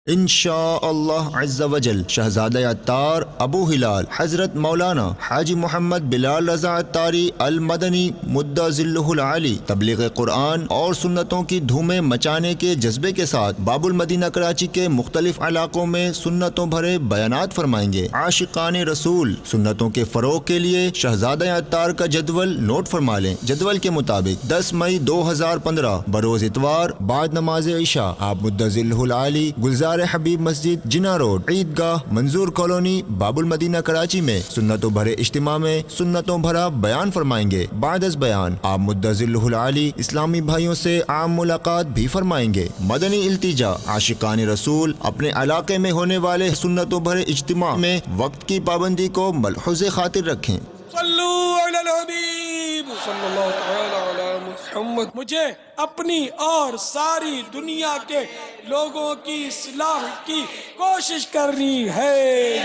انشاء اللہ عز و جل شہزادہ عطار ابو ہلال حضرت مولانا حاجی محمد بلال رضا عطاری المدنی مدہ ظلہ العالی تبلیغ قرآن اور سنتوں کی دھومیں مچانے کے جذبے کے ساتھ باب المدینہ کراچی کے مختلف علاقوں میں سنتوں بھرے بیانات فرمائیں گے۔ عاشقان رسول سنتوں کے فروغ کے لیے شہزادہ عطار کا جدول نوٹ فرما لیں۔ جدول کے مطابق 10 مئی 2015 بروز اتوار بعد نماز عشاء آپ مدہ ظلہ العالی گلزار حبیب مسجد جناح روڈ عیدگاہ منظور کالونی باب المدینہ کراچی میں سنتوں بھرے اجتماع میں سنتوں بھرا بیان فرمائیں گے۔ بعد از بیان آپ مدہ ظلہ العالی اسلامی بھائیوں سے عام ملاقات بھی فرمائیں گے۔ مدنی التجا عاشقان رسول اپنے علاقے میں ہونے والے سنتوں بھرے اجتماع میں وقت کی پابندی کو ملحوظ خاطر رکھیں۔ صلو علی الحبیب صلی اللہ تعالی علی محمد۔ مجھے اپنی اور ساری دنیا کے لوگوں کی اصلاح کی کوشش کرنی ہے۔